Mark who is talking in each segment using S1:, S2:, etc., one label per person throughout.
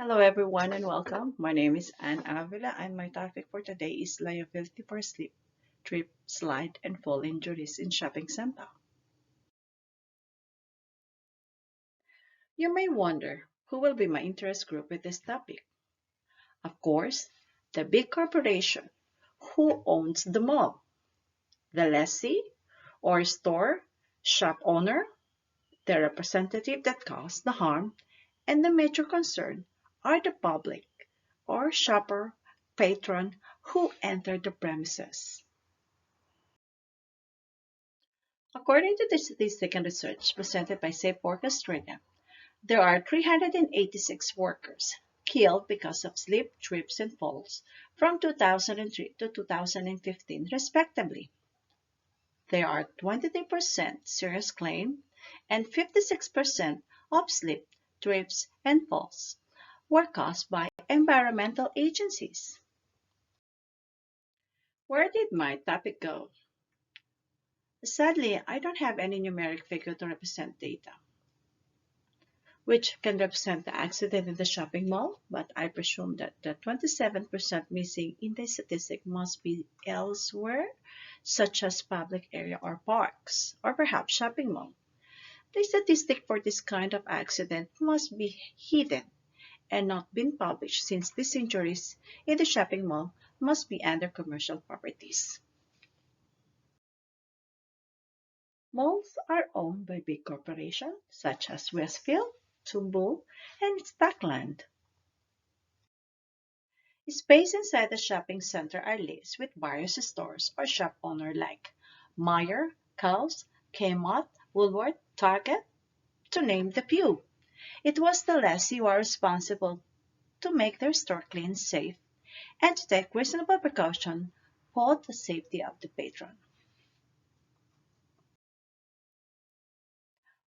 S1: Hello everyone and welcome. My name is Avila and my topic for today is liability for slip, trip, slide, and fall injuries in shopping center. You may wonder who will be my interest group with this topic. Of course, the big corporation who owns the mall, the lessee or store, shop owner, the representative that caused the harm, and the major concern are the public or shopper, patron who entered the premises. According to the statistic and research presented by Safe Work Australia, there are 386 workers killed because of slip, trips, and falls from 2003 to 2015, respectively. There are 23% serious claim and 56% of slip, trips, and falls were caused by environmental agencies. Where did my topic go? Sadly, I don't have any numeric figure to represent data, which can represent the accident in the shopping mall, but I presume that the 27% missing in the statistic must be elsewhere, such as public area or parks, or perhaps shopping mall. The statistic for this kind of accident must be hidden and not been published since these injuries in the shopping mall must be under commercial properties. Malls are owned by big corporations such as Westfield, Tumble, and Stackland. Space inside the shopping center are leased with various stores or shop owners like Meijer, Coles, Kmart, Woolworth, Target, to name the few. It was the lessee who are responsible to make their store clean, safe, and to take reasonable precaution for the safety of the patron.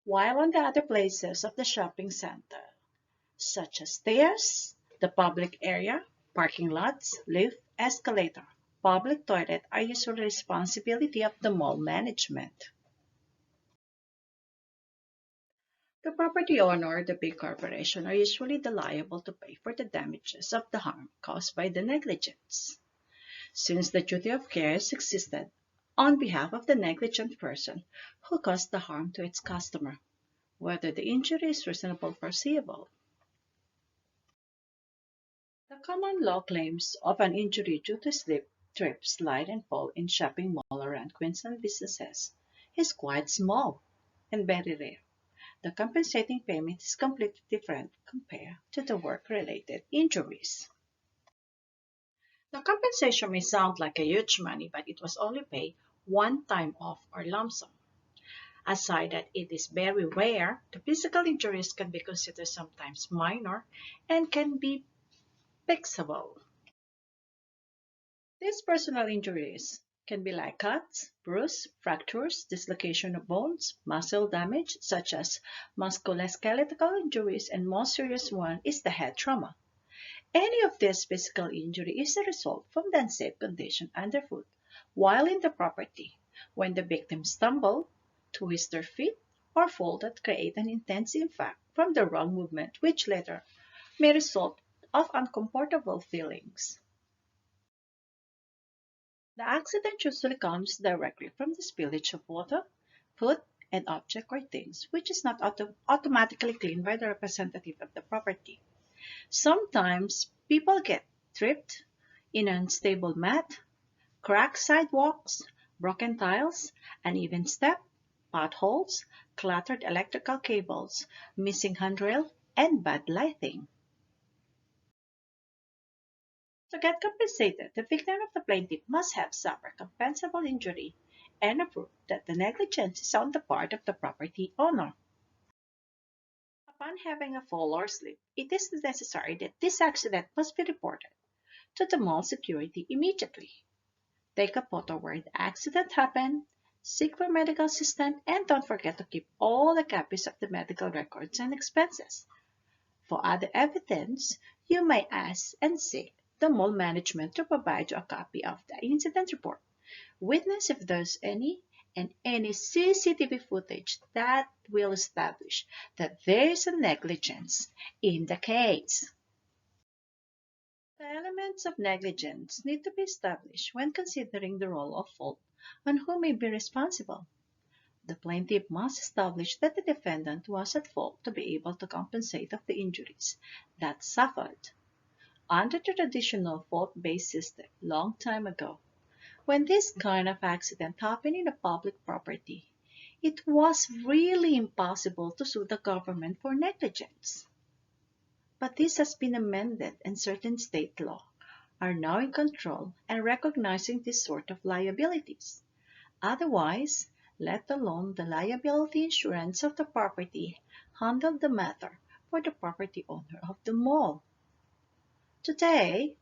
S1: While on the other places of the shopping center, such as stairs, the public area, parking lots, lift, escalator, public toilet are usually the responsibility of the mall management. The property owner or the big corporation are usually the liable to pay for the damages of the harm caused by the negligence. Since the duty of care has existed on behalf of the negligent person who caused the harm to its customer, whether the injury is reasonably foreseeable. The common law claims of an injury due to slip, trip, slide, and fall in shopping mall around Queensland businesses is quite small and very rare. The compensating payment is completely different compared to the work-related injuries. The compensation may sound like a huge money, but it was only paid one time off or lump sum. Aside that it is very rare, the physical injuries can be considered sometimes minor and can be fixable. These personal injuries can be like cuts, bruises, fractures, dislocation of bones, muscle damage such as musculoskeletal injuries, and most serious one is the head trauma. Any of this physical injury is a result from the unsafe condition underfoot while in the property when the victim stumble, twist their feet, or fall that create an intense impact from the wrong movement which later may result of uncomfortable feelings. The accident usually comes directly from the spillage of water, food, and object or things, which is not automatically cleaned by the representative of the property. Sometimes people get tripped in an unstable mat, cracked sidewalks, broken tiles, uneven step, potholes, cluttered electrical cables, missing handrail, and bad lighting. To get compensated, the victim of the plaintiff must have suffered compensable injury and a proof that the negligence is on the part of the property owner. Upon having a fall or slip, it is necessary that this accident must be reported to the mall security immediately. Take a photo where the accident happened, seek for medical assistance, and don't forget to keep all the copies of the medical records and expenses. For other evidence, you may ask and seek the mall management to provide you a copy of the incident report, witness if there's any, and any CCTV footage that will establish that there is a negligence in the case. elements of negligence need to be established when considering the role of fault and who may be responsible. The plaintiff must establish that the defendant was at fault to be able to compensate of the injuries that suffered. Under the traditional fault-based system long time ago, when this kind of accident happened in a public property, it was really impossible to sue the government for negligence. But this has been amended and certain state law are now in control and recognizing this sort of liabilities. Otherwise, let alone the liability insurance of the property handle the matter for the property owner of the mall. Today,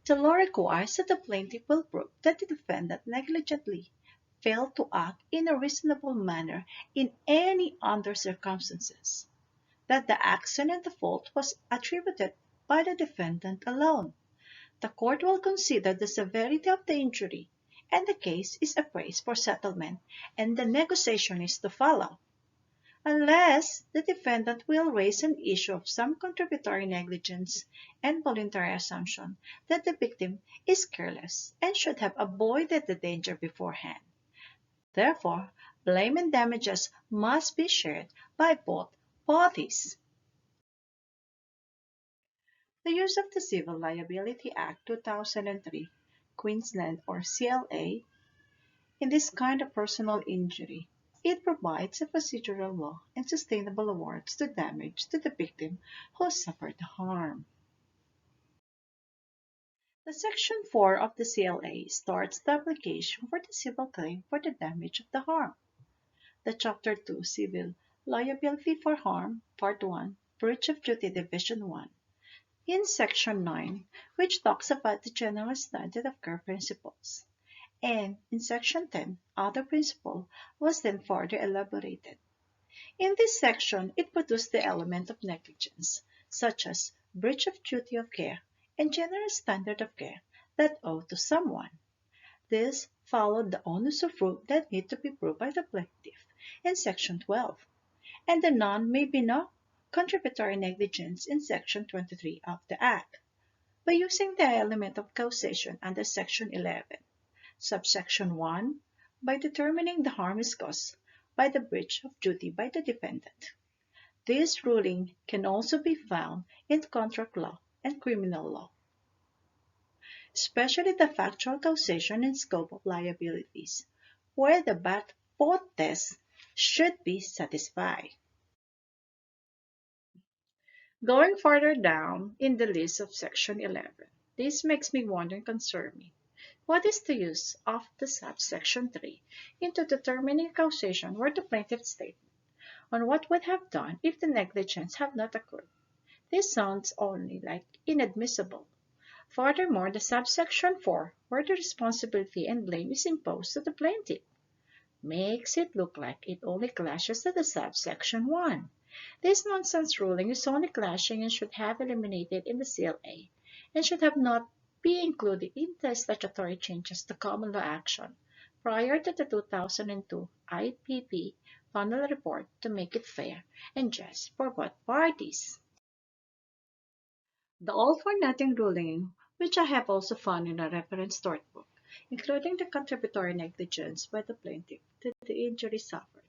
S1: the law requires that the plaintiff will prove that the defendant negligently failed to act in a reasonable manner in any other circumstances, that the action and the fault was attributed by the defendant alone. The court will consider the severity of the injury, and the case is appraised for settlement, and the negotiation is to follow, unless the defendant will raise an issue of some contributory negligence and voluntary assumption that the victim is careless and should have avoided the danger beforehand. Therefore, blame and damages must be shared by both parties. The use of the Civil Liability Act 2003, Queensland or CLA, in this kind of personal injury, it provides a procedural law and sustainable awards to damage to the victim who suffered the harm. The Section 4 of the CLA starts the application for the civil claim for the damage of the harm. The Chapter 2 Civil Liability for Harm, Part 1, Breach of Duty Division 1, in Section 9, which talks about the general standard of care principles, and in Section 10, other principle was then further elaborated. In this section, it produced the element of negligence, such as breach of duty of care and general standard of care that owe to someone. This followed the onus of proof that need to be proved by the plaintiff in Section 12, and the none may be no contributory negligence in Section 23 of the Act, by using the element of causation under Section 11, subsection 1, by determining the harm is caused by the breach of duty by the defendant. This ruling can also be found in contract law and criminal law, especially the factual causation and scope of liabilities, where the but-for test should be satisfied. Going further down in the list of Section 11, this makes me wonder and concern me. What is the use of the subsection 3 into determining causation where the plaintiff stated on what would have done if the negligence had not occurred? This sounds only like inadmissible. Furthermore, the subsection 4, where the responsibility and blame is imposed to the plaintiff, makes it look like it only clashes to the subsection 1. This nonsense ruling is only clashing and should have eliminated in the CLA and should have not be included in the statutory changes to common law action prior to the 2002 IPP final report to make it fair and just for both parties. The all-for-nothing ruling, which I have also found in a reference tort book, including the contributory negligence by the plaintiff to the injury suffered,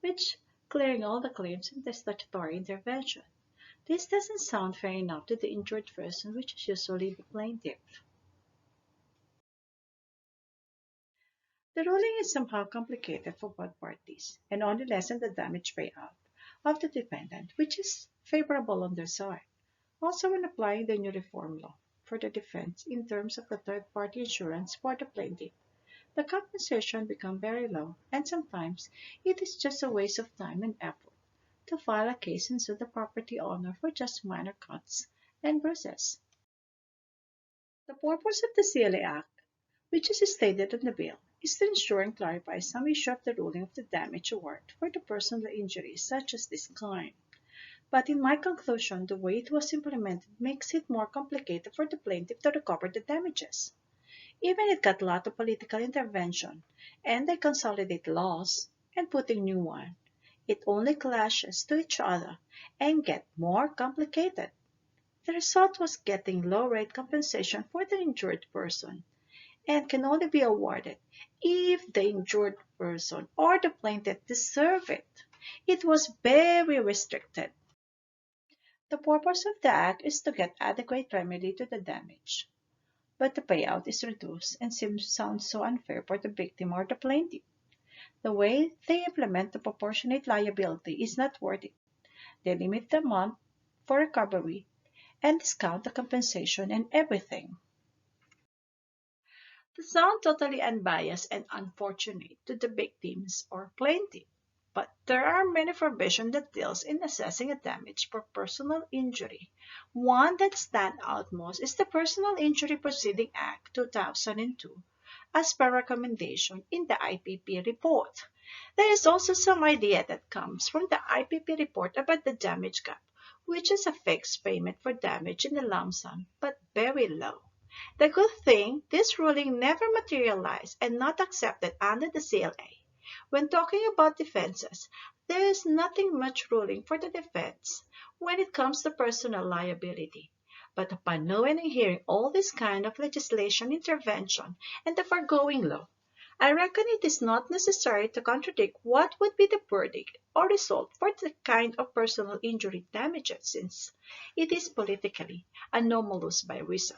S1: which clearing all the claims in the statutory intervention. This doesn't sound fair enough to the injured person, which is usually the plaintiff. The ruling is somehow complicated for both parties and only lessens the damage payout of the defendant, which is favorable on their side. Also, when applying the new reform law for the defense in terms of the third-party insurance for the plaintiff, the compensation becomes very low, and sometimes it is just a waste of time and effort to file a case and sue the property owner for just minor cuts and bruises. The purpose of the CLA Act, which is stated in the bill, is to ensure and clarify some issue of the ruling of the damage award for the personal injuries such as this kind. But in my conclusion, the way it was implemented makes it more complicated for the plaintiff to recover the damages. Even it got a lot of political intervention, and they consolidate laws and putting new one. It only clashes to each other and get more complicated. The result was getting low-rate compensation for the injured person and can only be awarded if the injured person or the plaintiff deserve it. It was very restricted. The purpose of the act is to get adequate remedy to the damage, but the payout is reduced and sounds so unfair for the victim or the plaintiff. The way they implement the proportionate liability is not worth it. They limit the amount for recovery and discount the compensation and everything. To sound totally unbiased and unfortunate to the victims or plaintiff, but there are many provisions that deals in assessing a damage for personal injury. One that stands out most is the Personal Injury Proceeding Act 2002, as per recommendation in the IPP report. There is also some idea that comes from the IPP report about the damage gap, which is a fixed payment for damage in a lump sum, but very low. The good thing, this ruling never materialized and not accepted under the CLA. When talking about defenses, there is nothing much ruling for the defense when it comes to personal liability. But upon knowing and hearing all this kind of legislation intervention and the foregoing law, I reckon it is not necessary to contradict what would be the verdict or result for the kind of personal injury damages since it is politically anomalous by reason.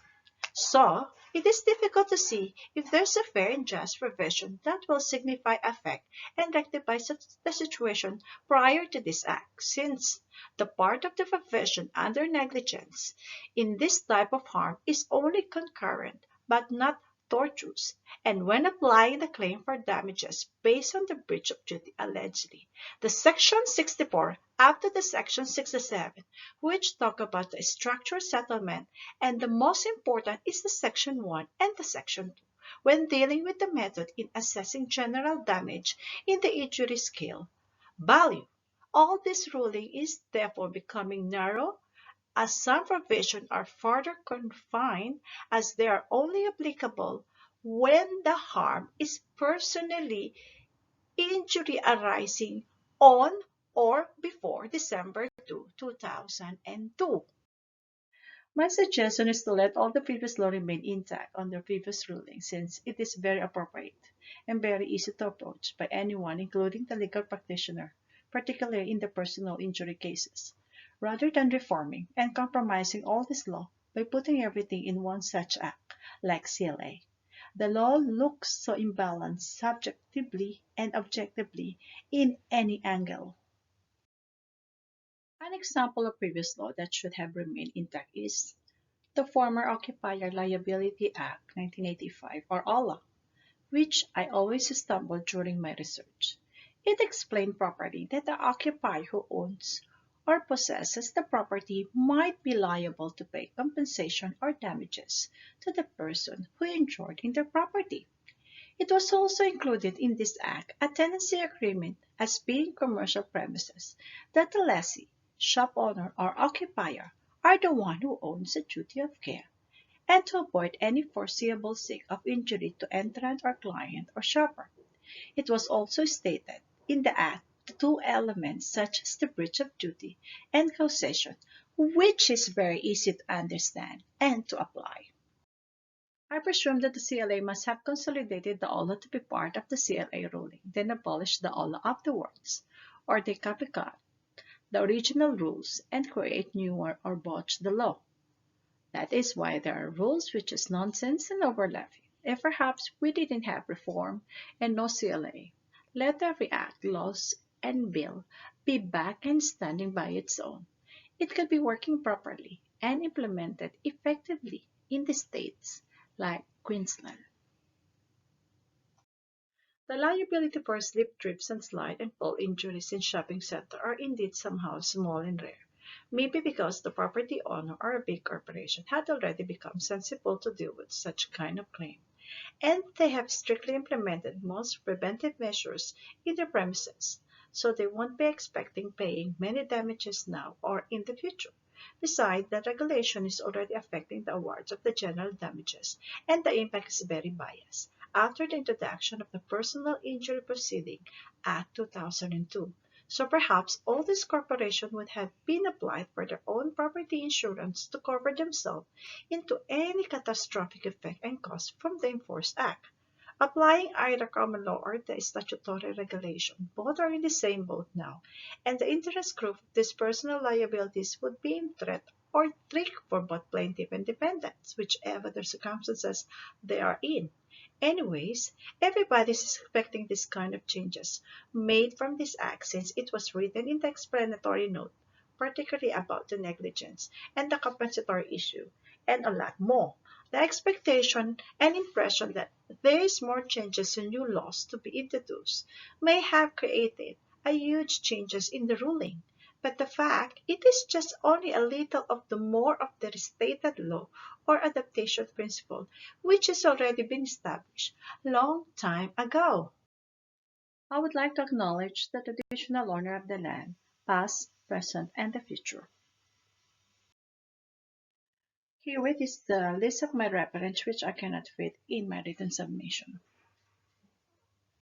S1: So, it is difficult to see if there's a fair and just provision that will signify effect and rectify the situation prior to this act, since the part of the provision under negligence in this type of harm is only concurrent but not tortious, and when applying the claim for damages based on the breach of duty allegedly, the Section 64 up to the Section 67, which talk about the structured settlement, and the most important is the Section 1 and the Section 2, when dealing with the method in assessing general damage in the injury scale value. All this ruling is therefore becoming narrow as some provisions are further confined as they are only applicable when the harm is personally injury arising on or before December 2, 2002. My suggestion is to let all the previous law remain intact on the previous ruling since it is very appropriate and very easy to approach by anyone including the legal practitioner, particularly in the personal injury cases, rather than reforming and compromising all this law by putting everything in one such act like CLA. The law looks so imbalanced subjectively and objectively in any angle. An example of previous law that should have remained intact is the former Occupier Liability Act 1985 or ALA, which I always stumble during my research. It explained properly that the occupier who owns or possesses the property might be liable to pay compensation or damages to the person who injured in the property. It was also included in this act a tenancy agreement as being commercial premises that the lessee, shop owner, or occupier are the one who owns the duty of care, and to avoid any foreseeable risk of injury to entrant or client or shopper. It was also stated in the Act the two elements such as the breach of duty and causation, which is very easy to understand and to apply. I presume that the CLA must have consolidated the OLA to be part of the CLA ruling, then abolished the OLA afterwards, or they copycat the original rules and create newer or botch the law. That is why there are rules which is nonsense and overlapping. If perhaps we didn't have reform and no CLA, let every act, laws, and bill be back and standing by its own. It could be working properly and implemented effectively in the states like Queensland. The liability for slip, trips, and slide and fall injuries in shopping center are indeed somehow small and rare. Maybe because the property owner or a big corporation had already become sensible to deal with such kind of claim, and they have strictly implemented most preventive measures in their premises, so they won't be expecting paying many damages now or in the future. Besides, the regulation is already affecting the awards of the general damages, and the impact is very biased. After the introduction of the Personal Injury Proceeding Act 2002, So perhaps all these corporations would have been applied for their own property insurance to cover themselves into any catastrophic effect and cost from the enforced act. Applying either common law or the statutory regulation, both are in the same boat now, and the interest group of these personal liabilities would be in threat or trick for both plaintiff and defendants, whichever the circumstances they are in. Anyways, everybody is expecting this kind of changes made from this act since it was written in the explanatory note, particularly about the negligence and the compensatory issue, and a lot more. The expectation and impression that there is more changes and new laws to be introduced may have created a huge changes in the ruling. But the fact it is just only a little of the more of the restated law or adaptation principle which has already been established long time ago. I would like to acknowledge the traditional owner of the land, past, present, and the future. Herewith is the list of my reference which I cannot fit in my written submission.